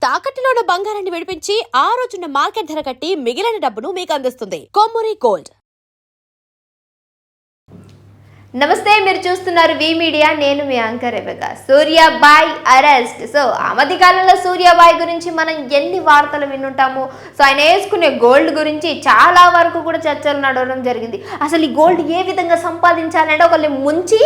తాకట్టులో ఉన్న బంగారాన్ని విడిపించి ఆ రోజున్న మార్కెట్ ధర కట్టి మిగిలిన డబ్బును మీకు అందిస్తుంది కొమ్మూరి గోల్డ్. నమస్తే, మీరు చూస్తున్నారు వి మీడియా. నేను మీ యాంకర్ రెబెకా. సూర్యాబాయ్ అరెస్ట్. సో ఆ మధ్య కాలంలో సూర్యాబాయ్ గురించి మనం ఎన్ని వార్తలు వినుంటాము. సో ఆయన వేసుకునే గోల్డ్ గురించి చాలా వరకు కూడా చర్చలు నడవడం జరిగింది. అసలు ఈ గోల్డ్ ఏ విధంగా సంపాదించాలంటే ఒకరిని ముంచి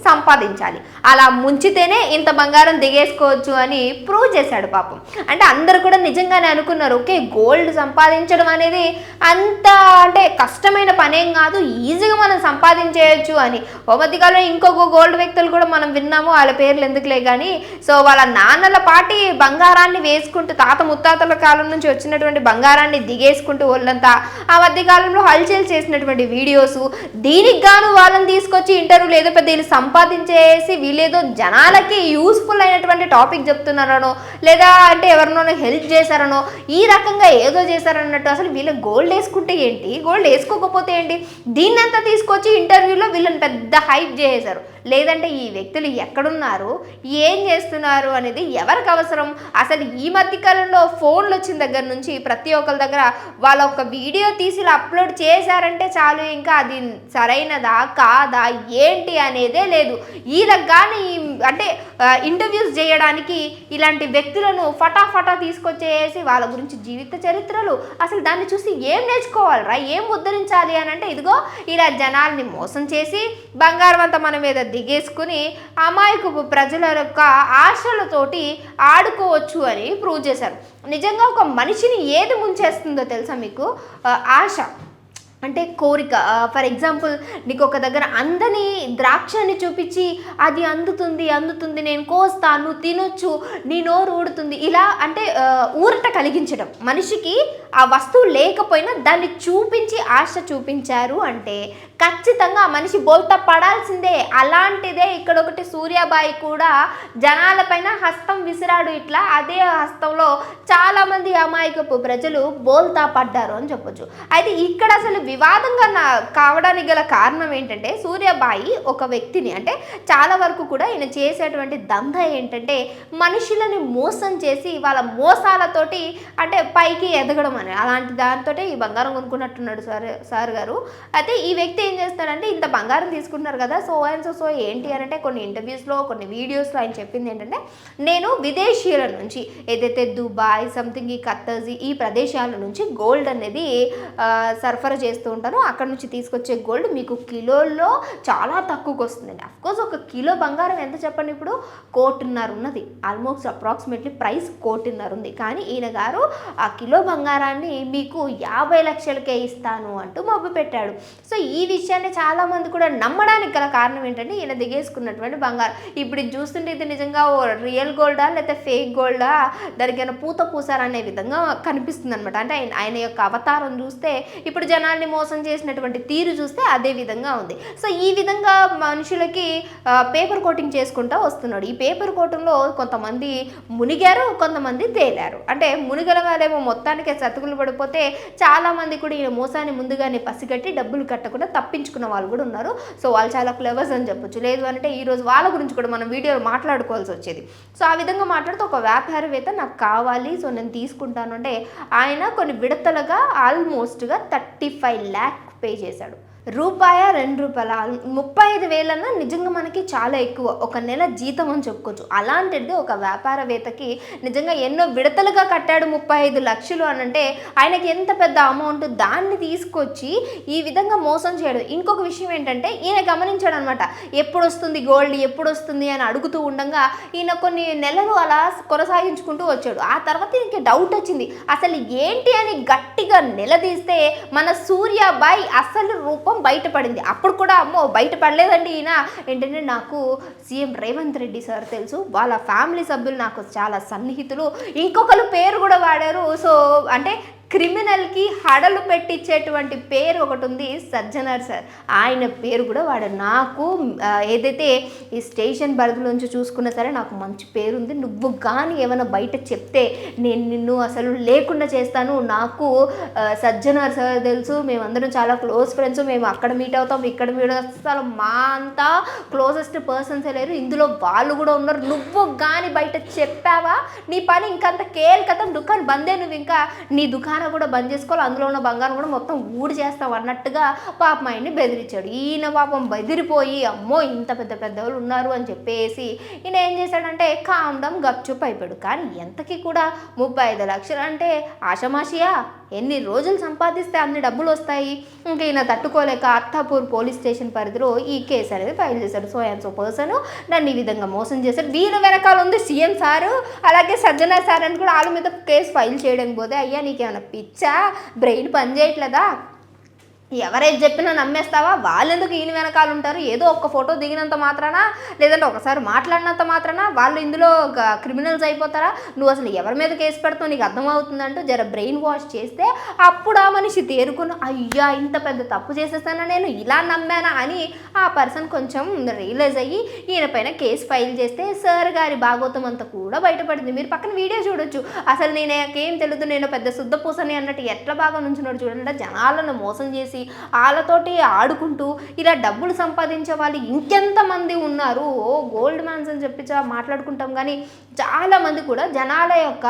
సంపాదించాలి, అలా ముంచితేనే ఇంత బంగారం దిగేసుకోవచ్చు అని ప్రూవ్ చేశాడు పాపం. అంటే అందరు కూడా నిజంగానే అనుకున్నారు, ఓకే గోల్డ్ సంపాదించడం అనేది అంత అంటే కష్టమైన పనేం కాదు, ఈజీగా మనం సంపాదించేయచ్చు అని. ఓ మధ్యకాలంలో ఇంకొక గోల్డ్ వ్యక్తులు కూడా మనం విన్నాము, వాళ్ళ పేర్లు ఎందుకులే కానీ. సో వాళ్ళ నాన్నల పాటి బంగారాన్ని వేసుకుంటూ తాత ముత్తాతల కాలం నుంచి వచ్చినటువంటి బంగారాన్ని దిగేసుకుంటూ వాళ్ళంతా ఆ మధ్యకాలంలో హల్చల్ చేసినటువంటి వీడియోస్, దీనికి గాను వాళ్ళని తీసుకొచ్చి ఇంటర్వ్యూలు ఏదో పెద్ద వీళ్ళు సంపాదించేసి వీళ్ళేదో జనాలకి యూస్ఫుల్ అయినటువంటి టాపిక్ చెప్తున్నారనో, లేదా అంటే ఎవరినో హెల్ప్ చేశారనో, ఈ రకంగా ఏదో చేశారన్నట్టు. అసలు వీళ్ళు గోల్డ్ వేసుకుంటే ఏంటి, గోల్డ్ వేసుకోకపోతే ఏంటి, దీన్నంతా తీసుకొచ్చి ఇంటర్వ్యూలో వీళ్ళని పెద్ద హైప్ చేశారు. లేదంటే ఈ వ్యక్తులు ఎక్కడున్నారు, ఏం చేస్తున్నారు అనేది ఎవరికి అవసరం. అసలు ఈ మధ్యకాలంలో ఫోన్లు వచ్చిన దగ్గర నుంచి ప్రతి ఒక్కరి దగ్గర వాళ్ళ ఒక వీడియో తీసి అప్లోడ్ చేశారంటే చాలు, ఇంకా అది సరైనదా కాదా ఏంటి అనేదే లేదు. వీళ్ళకి కానీ అంటే ఇంటర్వ్యూస్ చేయడానికి ఇలాంటి వ్యక్తులను ఫటాఫటా తీసుకొచ్చేసి వాళ్ళ గురించి జీవిత చరిత్రలు, అసలు దాన్ని చూసి ఏం నేర్చుకోవాలరా, ఏం ఉద్ధరించాలి అని అంటే ఇదిగో ఇలా జనాల్ని మోసం చేసి బంగారం అంతా మన మీద దిగేసుకుని అమాయకపు ప్రజల యొక్క ఆశలతోటి ఆడుకోవచ్చు అని ప్రూవ్ చేశారు. నిజంగా ఒక మనిషిని ఏది ముంచేస్తుందో తెలుసా మీకు? ఆశ అంటే కోరిక. ఫర్ ఎగ్జాంపుల్, నీకు ఒక దగ్గర అందని ద్రాక్షని చూపించి అది అందుతుంది నేను కోస్తాను తినొచ్చు, నీ నోరు ఊడుతుంది, ఇలా అంటే ఊరట కలిగించడం. మనిషికి ఆ వస్తువు లేకపోయినా దాన్ని చూపించి ఆశ చూపించారు అంటే ఖచ్చితంగా ఆ మనిషి బోల్తా పడాల్సిందే. అలాంటిదే ఇక్కడ ఒకటి సూర్యాబాయి కూడా జనాలపైన హస్తం విసిరాడు. ఇట్లా అదే హస్తంలో చాలామంది అమాయకపు ప్రజలు బోల్తా పడ్డారు అని చెప్పొచ్చు. అయితే ఇక్కడ అసలు వివాదంగా కావడానికి గల కారణం ఏంటంటే, సూర్యాబాయి ఒక వ్యక్తిని అంటే చాలా వరకు కూడా ఈయన చేసేటువంటి దందా ఏంటంటే మనుషులని మోసం చేసి వాళ్ళ మోసాలతోటి అంటే పైకి ఎదగడం అని, అలాంటి దాంతో ఈ బంగారం కొనుక్కున్నట్టున్నాడు సార్ గారు. అయితే ఈ వ్యక్తి ఏం చేస్తాడంటే, ఇంత బంగారం తీసుకుంటున్నారు కదా, సో ఏంటి అని అంటే కొన్ని ఇంటర్వ్యూస్లో కొన్ని వీడియోస్లో ఆయన చెప్పింది ఏంటంటే, నేను విదేశీయుల నుంచి ఏదైతే దుబాయ్ సంథింగ్ ఈ ఖత్తర్ ఈ ప్రదేశాల నుంచి గోల్డ్ అనేది సరఫరా చేస్తూ ఉంటాను, అక్కడ నుంచి తీసుకొచ్చే గోల్డ్ మీకు కిలోల్లో చాలా తక్కువకి వస్తుందండి. అఫ్కోర్స్ ఒక కిలో బంగారం ఎంత చెప్పండి, ఇప్పుడు 1.5 ఉన్నది, ఆల్మోస్ట్ అప్రాక్సిమేట్లీ ప్రైస్ 1.5 ఉంది. కానీ ఈయన గారు ఆ కిలో బంగారాన్ని మీకు 50 లక్షలకే ఇస్తాను అంటూ మబ్బు పెట్టాడు. సో ఈ విషయాన్ని చాలామంది కూడా నమ్మడానికి గల కారణం ఏంటంటే, ఈయన దిగేసుకున్నటువంటి బంగారం. ఇప్పుడు ఇది చూస్తుంటే ఇది నిజంగా రియల్ గోల్డా లేకపోతే ఫేక్ గోల్డా, దానికి ఏమైనా పూత పూసారనే విధంగా కనిపిస్తుంది అనమాట. అంటే ఆయన యొక్క అవతారం చూస్తే, ఇప్పుడు జనాల్ని మోసం చేసినటువంటి తీరు చూస్తే అదే విధంగా ఉంది. సో ఈ విధంగా మనుషులకి పేపర్ కోటింగ్ చేసుకుంటూ వస్తున్నాడు. ఈ పేపర్ కోటింగ్లో కొంతమంది మునిగారు, కొంతమంది తేలారు. అంటే మునిగల వాళ్ళేమో మొత్తానికి సతుకులు పడిపోతే, చాలామంది కూడా ఈ మోసాన్ని ముందుగానే పసిగట్టి డబ్బులు కట్టకుండా తప్పించుకున్న వాళ్ళు కూడా ఉన్నారు. సో వాళ్ళు చాలా క్లెవర్స్ అని చెప్పొచ్చు. లేదు అంటే ఈరోజు వాళ్ళ గురించి కూడా మనం వీడియోలో మాట్లాడుకోవాల్సి వచ్చేది. సో ఆ విధంగా మాట్లాడుతూ ఒక వ్యాపారవేత్త నాకు కావాలి, సో నేను తీసుకుంటాను అంటే ఆయన కొన్ని విడతలుగా ఆల్మోస్ట్గా 35 lakh పే చేశాడు. రూపాయ 2 రూపాయల 35,000 నిజంగా మనకి చాలా ఎక్కువ, ఒక నెల జీతం అని చెప్పుకోవచ్చు. అలాంటిది ఒక వ్యాపారవేత్తకి నిజంగా ఎన్నో విడతలుగా కట్టాడు 35 లక్షలు అని అంటే ఆయనకి ఎంత పెద్ద అమౌంట్. దాన్ని తీసుకొచ్చి ఈ విధంగా మోసం చేయడం. ఇంకొక విషయం ఏంటంటే, ఈయన గమనించాడు అనమాట, ఎప్పుడు వస్తుంది గోల్డ్ ఎప్పుడు వస్తుంది అని అడుగుతూ ఉండగా ఈయన కొన్ని నెలలు అలా కొనసాగించుకుంటూ వచ్చాడు. ఆ తర్వాత ఈయనకి డౌట్ వచ్చింది, అసలు ఏంటి అని గట్టిగా నిలదీస్తే మన సూర్యాబాయి అసలు రూపం బయటపడింది. అప్పుడు కూడా అమ్మో బయటపడలేదండి ఈయన. ఏంటంటే, నాకు సీఎం రేవంత్ రెడ్డి సార్ తెలుసు, వాళ్ళ ఫ్యామిలీ సభ్యులు నాకు చాలా సన్నిహితులు, ఇంకొకరు పేరు కూడా వాడారు. సో అంటే క్రిమినల్కి హడలు పెట్టించేటువంటి పేరు ఒకటి ఉంది, సజ్జనర్ సార్. ఆయన పేరు కూడా వాడు. నాకు ఏదైతే ఈ స్టేషన్ పరిధిలోంచి చూసుకున్నా సరే నాకు మంచి పేరుంది. నువ్వు కానీ ఏమైనా బయట చెప్తే నేను నిన్ను అసలు లేకుండా చేస్తాను. నాకు సజ్జనర్ సార్ తెలుసు, మేమందరం చాలా క్లోజ్ ఫ్రెండ్స్, మేము అక్కడ మీట్ అవుతాం ఇక్కడ మీట్ అవుతాం, మా అంతా క్లోజెస్ట్ పర్సన్సే లేరు, ఇందులో వాళ్ళు కూడా ఉన్నారు. నువ్వు కానీ బయట చెప్పావా నీ పని ఇంకంత కేల్కతం, దుకాణం బందే, నువ్వు ఇంకా నీ దుకాణం కూడా బంద్ చేసుకోవాలి, అందులో ఉన్న బంగారం కూడా మొత్తం ఊడి చేస్తావు అన్నట్టుగా పాపం ఆయన్ని బెదిరించాడు. ఈయన పాపం బెదిరిపోయి అమ్మో ఇంత పెద్ద పెద్దవాళ్ళు ఉన్నారు అని చెప్పేసి ఈయన ఏం చేశాడంటే కామ్డం గప్చుప్ అయిపోయాడు. కానీ ఎంతకి కూడా 35 లక్షలు అంటే ఆషమాషియా? ఎన్ని రోజులు సంపాదిస్తే అన్ని డబ్బులు వస్తాయి. ఇంకా ఈయన తట్టుకోలేక అత్తాపూర్ పోలీస్ స్టేషన్ పరిధిలో ఈ కేసు అనేది ఫైల్ చేశాడు. సో అండ్ సో పర్సన్ నన్ను ఈ విధంగా మోసం చేశాడు, వీళ్ళ వెనకాల ఉంది సీఎం సారు అలాగే సజ్జనర్ సార్ అని కూడా వాళ్ళ మీద కేసు ఫైల్ చేయడం పోతే, అయ్యా నీకేమైనా పిచ్చా, బ్రెయిన్ పని చేయట్లేదా, ఎవరైతే చెప్పినా నమ్మేస్తావా? వాళ్ళెందుకు ఈయన వెనకాల ఉంటారు? ఏదో ఒక్క ఫోటో దిగినంత మాత్రాన లేదంటే ఒకసారి మాట్లాడినంత మాత్రాన వాళ్ళు ఇందులో క్రిమినల్స్ అయిపోతారా? నువ్వు అసలు ఎవరి మీద కేసు పెడతావు నీకు అర్థమవుతుందంటూ జర బ్రెయిన్ వాష్ చేస్తే అప్పుడు ఆ మనిషి తేరుకుని అయ్యా ఇంత పెద్ద తప్పు చేసేసానా, నేను ఇలా నమ్మానా అని ఆ పర్సన్ కొంచెం రియలైజ్ అయ్యి ఈయన పైన కేసు ఫైల్ చేస్తే సార్ గారి భాగోతం అంతా కూడా బయటపడింది. మీరు పక్కన వీడియో చూడొచ్చు. అసలు నేనేం తెలియదు, నేను పెద్ద శుద్ధపూసని అన్నట్టు ఎట్లా బాగా నుంచున్నాడు చూడండి. జనాలను మోసం చేసి వాళ్ళతోటి ఆడుకుంటూ ఇలా డబ్బులు సంపాదించే వాళ్ళు ఇంకెంతమంది ఉన్నారు. గోల్డ్ మ్యాన్స్ అని చెప్పి మాట్లాడుకుంటాం, కానీ చాలామంది కూడా జనాల యొక్క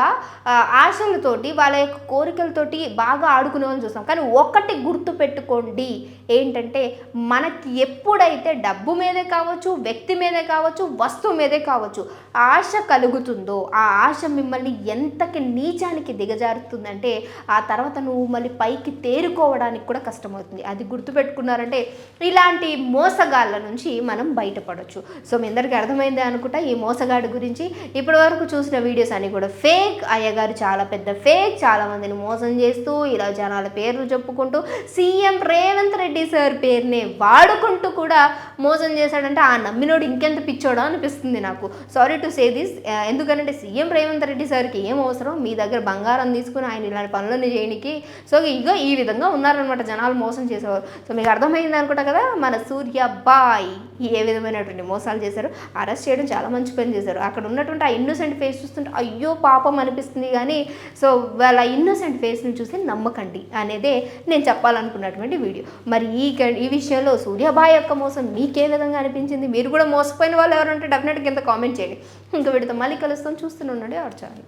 ఆశలతోటి వాళ్ళ యొక్క కోరికలతోటి బాగా ఆడుకునే వాళ్ళని చూస్తాం. కానీ ఒకటి గుర్తు పెట్టుకోండి ఏంటంటే, మనకి ఎప్పుడైతే డబ్బు మీదే కావచ్చు, వ్యక్తి మీదే కావచ్చు, వస్తువు మీదే కావచ్చు ఆశ కలుగుతుందో ఆ ఆశ మిమ్మల్ని ఎంతకి నీచానికి దిగజారుతుందంటే ఆ తర్వాత నువ్వు మళ్ళీ పైకి తేరుకోవడానికి కూడా కష్టమవుతుంది. అది గుర్తుపెట్టుకున్నారంటే ఇలాంటి మోసగాళ్ళ నుంచి మనం బయటపడవచ్చు. సో మీ అందరికీ అర్థమైందే అనుకుంటా ఈ మోసగాడి గురించి. ఇప్పటి వరకు చూసిన వీడియోస్ అన్ని కూడా ఫేక్. అయ్యగారు చాలా పెద్ద ఫేక్, చాలా మందిని మోసం చేస్తూ ఇలా జనాల పేర్లు చెప్పుకుంటూ సీఎం రేవంత్ రెడ్డి సార్ పేరునే వాడుకుంటూ కూడా మోసం చేశాడంటే ఆ నమ్మినోడు ఇంకెంత పిచ్చోడా అనిపిస్తుంది నాకు. Sorry to say this. ఎందుకంటే సీఎం రేవంత్ రెడ్డి సార్కి ఏం అవసరం మీ దగ్గర బంగారం తీసుకుని ఆయన ఇలాంటి పనులన్నీ చేయడానికి. సో ఇగో ఈ విధంగా ఉన్నారనమాట జనాలు మోసం చేసేవారు. సో మీకు అర్థమైంది అనుకుంటా కదా మన సూర్య బాయ్ ఏ విధమైనటువంటి మోసాలు చేశారు. అరెస్ట్ చేయడం చాలా మంచి పని చేశారు. అక్కడ ఉన్నటువంటి ఆ ఇన్నోసెంట్ ఫేస్ చూస్తుంటే అయ్యో పాపం అనిపిస్తుంది, కానీ సో వాళ్ళ ఇన్నోసెంట్ ఫేస్ని చూసి నమ్మకండి అనేదే నేను చెప్పాలనుకున్నటువంటి వీడియో. మరి ఈ విషయంలో సూర్యబాయ్ యొక్క మోసం మీకే విధంగా అనిపించింది? మీరు కూడా మోసపోయిన వాళ్ళు ఎవరంటే డెఫినెట్గా కింద కామెంట్ చేయండి. ఇంకా వీడితో మళ్ళీ కలుస్తాం, చూస్తూనే ఉండండి అవర్ ఛానల్.